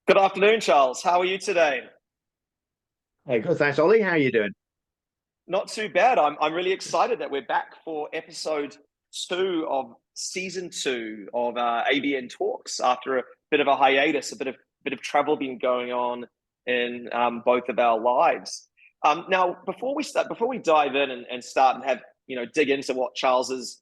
Good afternoon, Charles. How are you today? Hey, good. Thanks, Ollie. How are you doing? Not too bad. I'm really excited that we're back for episode two of season two of ABN Talks after a bit of a hiatus, a bit of travel been going on in both of our lives. Now, before we dive in and start and have dig into what Charles's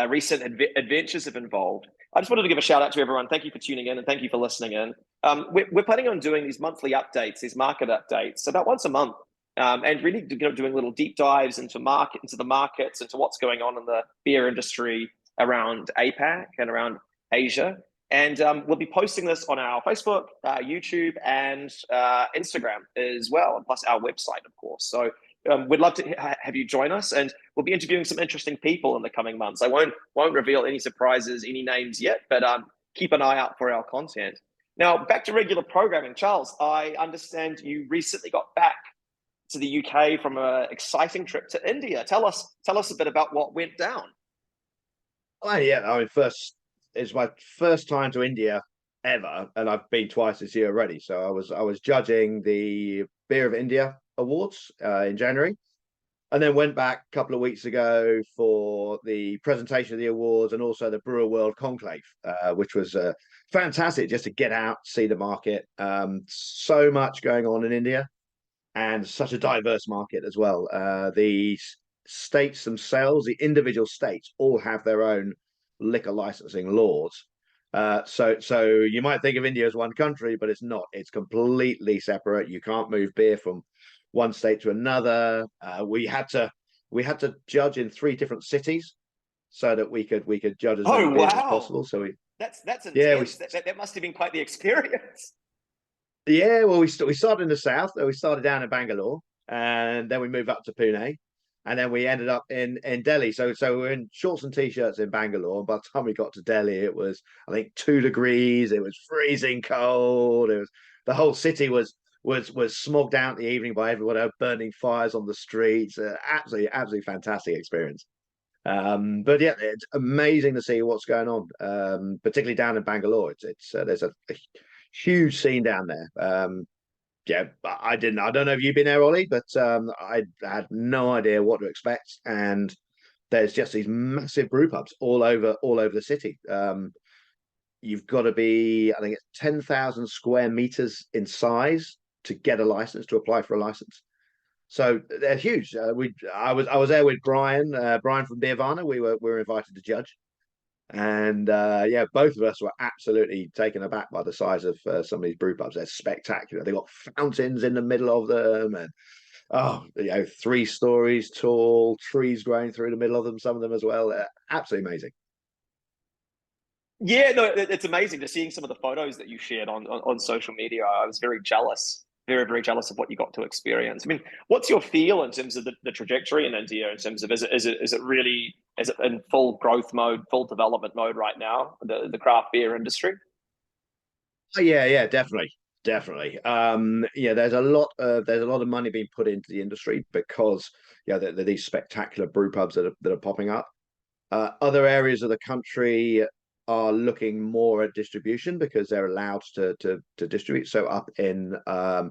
recent adventures have involved, I just wanted to give a shout out to everyone. Thank you for tuning in and thank you for listening in. We're planning on doing these monthly updates, these market updates, about once a month, and really doing little deep dives into the markets, into what's going on in the beer industry around APAC and around Asia. And we'll be posting this on our Facebook, YouTube, and Instagram as well, and plus our website, of course. So we'd love to have you join us, and we'll be interviewing some interesting people in the coming months. I won't reveal any surprises, any names yet, but keep an eye out for our content. Now, back to regular programming. Charles, I understand you recently got back to the UK from an exciting trip to India. Tell us a bit about what went down. Oh, yeah. I mean, it's my first time to India ever, and I've been twice this year already. So I was judging the Beer of India Awards in January, and then went back a couple of weeks ago for the presentation of the awards and also the Brewer World Conclave, which was fantastic just to get out, see the market. So much going on in India, and such a diverse market as well. The states themselves, the individual states, all have their own liquor licensing laws. So you might think of India as one country, but it's not. It's completely separate. You can't move beer from one state to another. We had to judge in three different cities so that we could judge as many Oh beers as wow, possible. So that's yeah we intense. That must have been quite the experience. Yeah, well, we started in the south. We started down in Bangalore, and then we moved up to Pune, and then we ended up in Delhi. So we're in shorts and t-shirts in Bangalore. And by the time we got to Delhi, it was, I think, 2 degrees. It was freezing cold. It was the whole city was smogged out in the evening by everyone out burning fires on the streets. Absolutely fantastic experience. But yeah, it's amazing to see what's going on, particularly down in Bangalore. It's there's a huge scene down there. Yeah, I didn't. I don't know if you've been there, Ollie, but I had no idea what to expect. And there's just these massive brew pubs all over the city. You've got to be, I think it's 10,000 square meters in size to get a license, to apply for a license. So they're huge. I was there with Brian from Beervana. We were invited to judge, and yeah, both of us were absolutely taken aback by the size of some of these brew pubs. They're spectacular. They got fountains in the middle of them, and 3 stories tall, trees growing through the middle of them. Some of them as well. Absolutely amazing. Yeah, no, it's amazing to seeing some of the photos that you shared on social media. I was very jealous, very jealous of what you got to experience. I mean, what's your feel in terms of the trajectory in India? In terms of is it in full growth mode, full development mode right now? The craft beer industry. Oh, yeah, definitely. Yeah, there's a lot of money being put into the industry because there are these spectacular brew pubs that are popping up. Other areas of the country are looking more at distribution because they're allowed to distribute. So up in I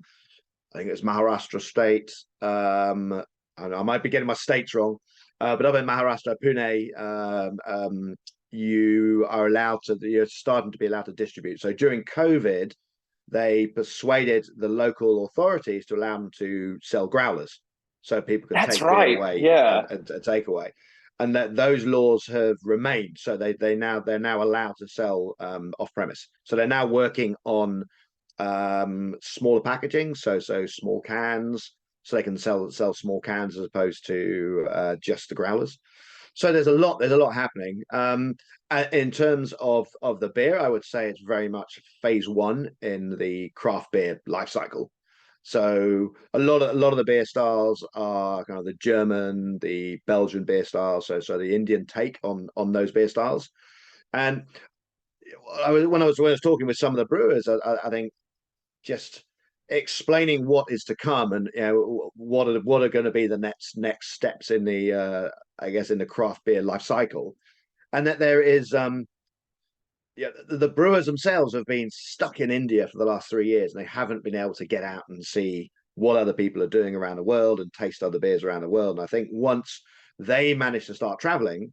think it's Maharashtra state. And I might be getting my states wrong, but up in Maharashtra, Pune, you're starting to be allowed to distribute. So during COVID, they persuaded the local authorities to allow them to sell growlers, so people can That's take beer right. away Yeah. and take away. And that those laws have remained, so they're now allowed to sell off premise. So they're now working on smaller packaging, so small cans, so they can sell small cans as opposed to just the growlers. So there's a lot happening. In terms of the beer, I would say it's very much phase one in the craft beer life cycle. So a lot of the beer styles are kind of the German, the Belgian beer styles. So the Indian take on those beer styles. And when I was talking with some of the brewers, I think just explaining what is to come, and what are going to be the next steps in the I guess in the craft beer life cycle, and that there is yeah, the Brewers themselves have been stuck in India for the last 3 years, and they haven't been able to get out and see what other people are doing around the world and taste other beers around the world. And I think once they manage to start traveling,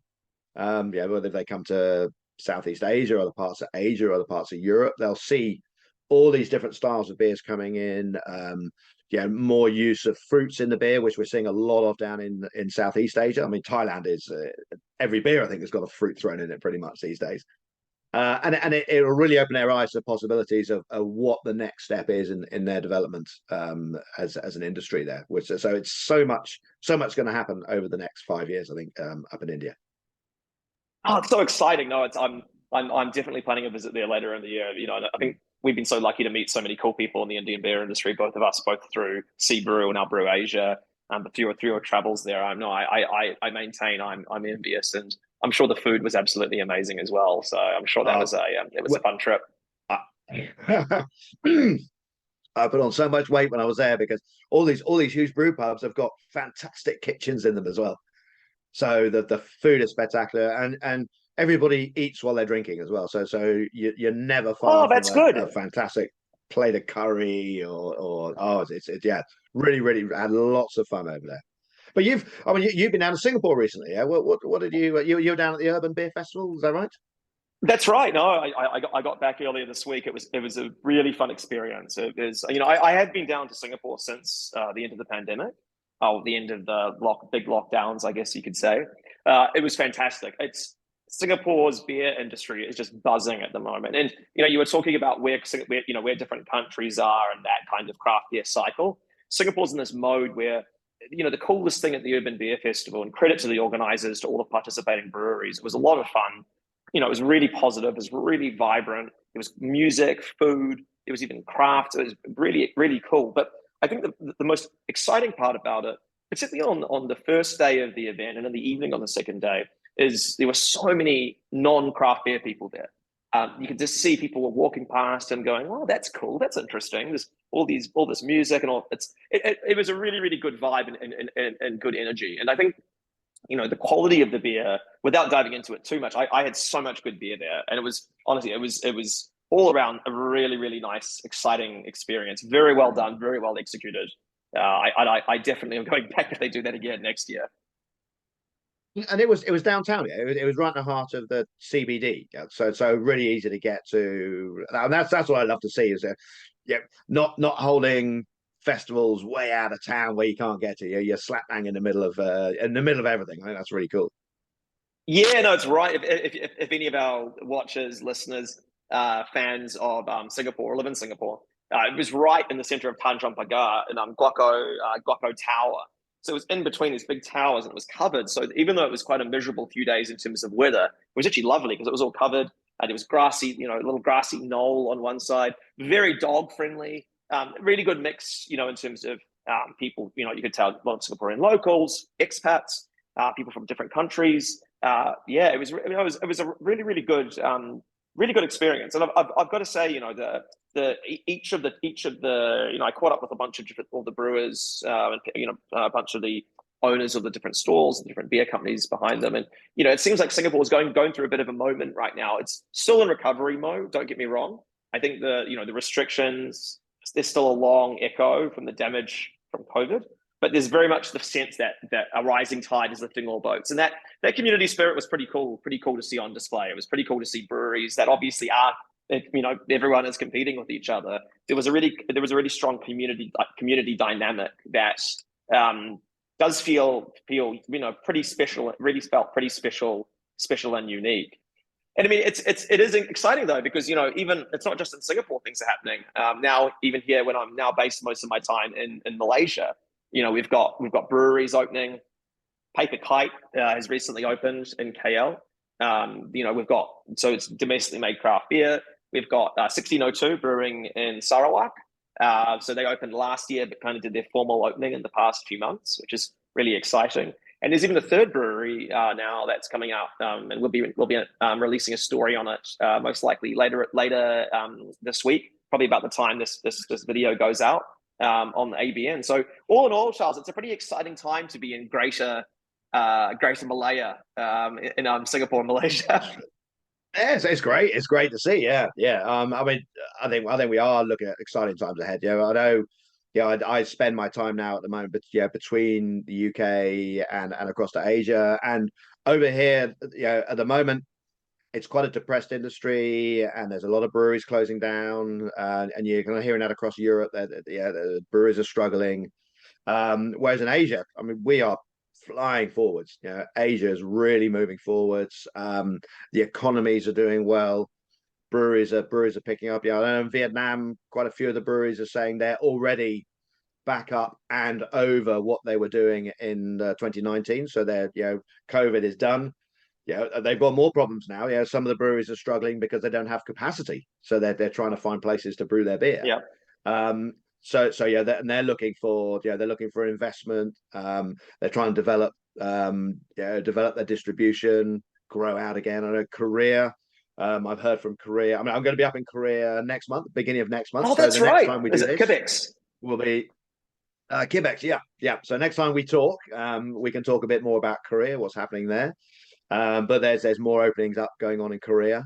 yeah, whether they come to Southeast Asia, other parts of Asia, other parts of Europe, they'll see all these different styles of beers coming in. Yeah, more use of fruits in the beer, which we're seeing a lot of down in Southeast Asia. I mean, Thailand is every beer I think has got a fruit thrown in it pretty much these days. And it'll really open their eyes to the possibilities of what the next step is in their development as an industry there. Which so it's so much going to happen over the next 5 years, I think, up in India. Oh, it's so exciting! No, I'm definitely planning a visit there later in the year. You know, I think we've been so lucky to meet so many cool people in the Indian beer industry. Both of us, both through Sea Brew and our Brew Asia, a few travels there. I maintain I'm envious, and I'm sure the food was absolutely amazing as well. So I'm sure that was a fun trip. I put on so much weight when I was there because all these huge brew pubs have got fantastic kitchens in them as well. So the food is spectacular, and everybody eats while they're drinking as well. So you're never Oh, far from that's good. a fantastic plate of curry or oh it's yeah, really had lots of fun over there. But you've been down to Singapore recently, yeah? What did you were down at the Urban Beer Festival? Is that right? That's right. No, I got back earlier this week. It was a really fun experience. It is, you know, I have been down to Singapore since the end of the pandemic, the end of the big lockdowns, I guess you could say. It was fantastic. It's Singapore's beer industry is just buzzing at the moment, and you know, you were talking about where different countries are and that kind of craft beer cycle. Singapore's in this mode where, you know, the coolest thing at the Urban Beer Festival, and credit to the organizers, to all the participating breweries, it was a lot of fun. You know, it was really positive. It was really vibrant. It was music, food. It was even craft. It was really, really cool. But I think the most exciting part about it, particularly on the first day of the event and in the evening on the second day, is there were so many non-craft beer people there. You could just see people were walking past and going, "Oh, that's cool. That's interesting." There's all this music and all. It was a really, really good vibe and good energy. And I think, you know, the quality of the beer, without diving into it too much, I had so much good beer there, and it was honestly it was all around a really, really nice, exciting experience. Very well done, very well executed. I definitely am going back if they do that again next year. And it was downtown. Yeah, it was right in the heart of the CBD. Yeah, so really easy to get to, and that's what I love to see is yeah, not holding festivals way out of town where you can't get to. You're slap bang in the middle of everything. I think that's really cool. Yeah, no, it's right. If any of our watchers, listeners, fans of Singapore, live in Singapore, it was right in the center of Tanjong Pagar in Guoco Tower. So it was in between these big towers and it was covered. So even though it was quite a miserable few days in terms of weather, it was actually lovely because it was all covered and it was grassy, you know, a little grassy knoll on one side, very dog friendly, really good mix, you know, in terms of people, you know, you could tell a lot of Singaporean locals, expats, people from different countries. Yeah, it was a really, really good experience. And I've got to say, you know, each of the you know, I caught up with a bunch of all the brewers, and you know, a bunch of the owners of the different stalls, the different beer companies behind them. And you know, it seems like Singapore is going through a bit of a moment right now. It's still in recovery mode, don't get me wrong. I think the restrictions, there's still a long echo from the damage from COVID, but there's very much the sense that a rising tide is lifting all boats, and that community spirit was pretty cool to see on display. It was pretty cool to see breweries that obviously are, you know, everyone is competing with each other. There was a really strong community dynamic that does feel you know, pretty special. It really felt pretty special and unique. And I mean, it is exciting though, because you know, even it's not just in Singapore things are happening now. Even here, when I'm now based most of my time in Malaysia, you know, we've got breweries opening. Paper Kite has recently opened in KL. You know, so it's domestically made craft beer. We've got 1602 brewing in Sarawak. So they opened last year, but kind of did their formal opening in the past few months, which is really exciting. And there's even a third brewery now that's coming out, and we'll be releasing a story on it most likely later this week, probably about the time this video goes out on the ABN. So all in all, Charles, it's a pretty exciting time to be in Greater Malaya, in Singapore, Malaysia. Yeah, it's great. It's great to see. Yeah, yeah. I mean, I think we are looking at exciting times ahead. Yeah, I know. Yeah, I spend my time now at the moment, but yeah, between the UK and across to Asia and over here. Yeah, at the moment it's quite a depressed industry, and there's a lot of breweries closing down, and you're kind of hearing that across Europe that yeah, the breweries are struggling. Whereas in Asia, I mean, we are flying forwards. You know, Asia is really moving forwards. The economies are doing well. Breweries are picking up. Yeah, I know in Vietnam, quite a few of the breweries are saying they're already back up and over what they were doing in 2019. So they're, COVID is done. Yeah, they've got more problems now. Yeah, some of the breweries are struggling because they don't have capacity, so they're trying to find places to brew their beer. Yeah. So yeah, they're looking for investment. They're trying to develop their distribution, grow out again. I know Korea. I've heard from Korea. I mean, I'm going to be up in Korea next month, beginning of next month. Oh, So that's the next right. time we Is do it this Quebec's? will be Quebec. Yeah, yeah. So next time we talk, we can talk a bit more about Korea, what's happening there. But there's more openings up going on in Korea.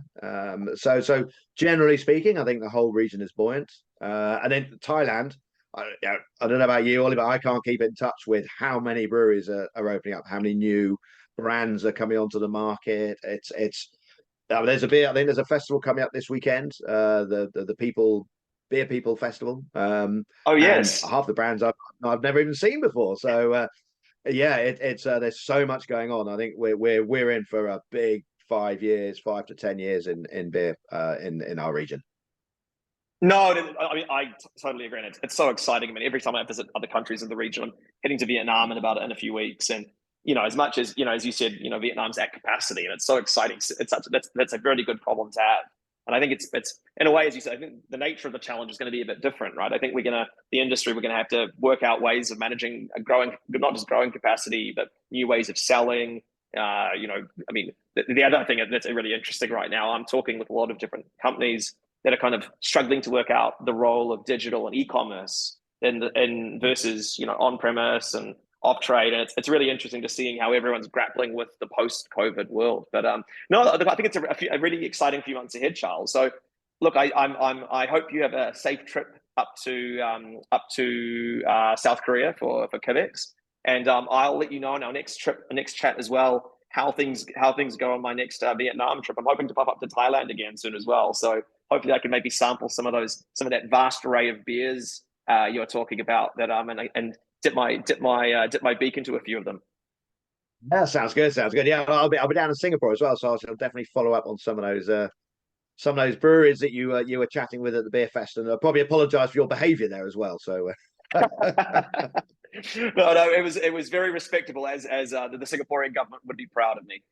So generally speaking, I think the whole region is buoyant. And then Thailand, I don't know about you, Ollie, but I can't keep in touch with how many breweries are opening up, how many new brands are coming onto the market. There's a beer. I think there's a festival coming up this weekend. The People Beer People Festival. Oh, And yes. half the brands I've never even seen before. So yeah, it's there's so much going on. I think we're in for a big 5 years, 5 to 10 years in beer in our region. No, I mean, I totally agree. And it's so exciting. I mean, every time I visit other countries in the region, I'm heading to Vietnam in a few weeks. And, as much as, as you said, Vietnam's at capacity, and it's so exciting. That's a really good problem to have. And I think it's in a way, as you said, I think the nature of the challenge is going to be a bit different, right? I think we're going to have to work out ways of managing not just growing capacity, but new ways of selling. I mean, the other thing that's really interesting right now, I'm talking with a lot of different companies that are kind of struggling to work out the role of digital and e-commerce in versus on premise and off trade, and it's really interesting to seeing how everyone's grappling with the post-COVID world. But no, I think it's a really exciting few months ahead, Charles. So look, I hope you have a safe trip up to South Korea for Quebec's, and I'll let you know on our next chat as well how things go on my next Vietnam trip. I'm hoping to pop up to Thailand again soon as well. So hopefully I can maybe sample some of that vast array of beers you're talking about that and dip my beak into a few of them. Yeah, sounds good. Sounds good. Yeah, I'll be down in Singapore as well, so I'll definitely follow up on some of those breweries that you were chatting with at the beer fest, and I'll probably apologise for your behaviour there as well. So. No, it was very respectable, as the Singaporean government would be proud of me.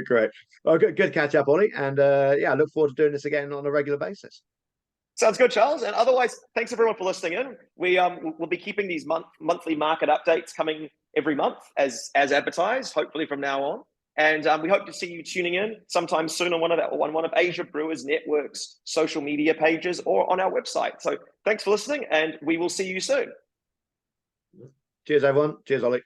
Great. Well, good catch up, Ollie, and yeah, I look forward to doing this again on a regular basis. Sounds good, Charles. And otherwise, thanks everyone for listening in. We'll be keeping these monthly market updates coming every month as advertised, hopefully from now on. And we hope to see you tuning in sometime soon on one of Asia Brewers Network's social media pages or on our website. So thanks for listening, and we will see you soon. Cheers, everyone. Cheers, Ollie.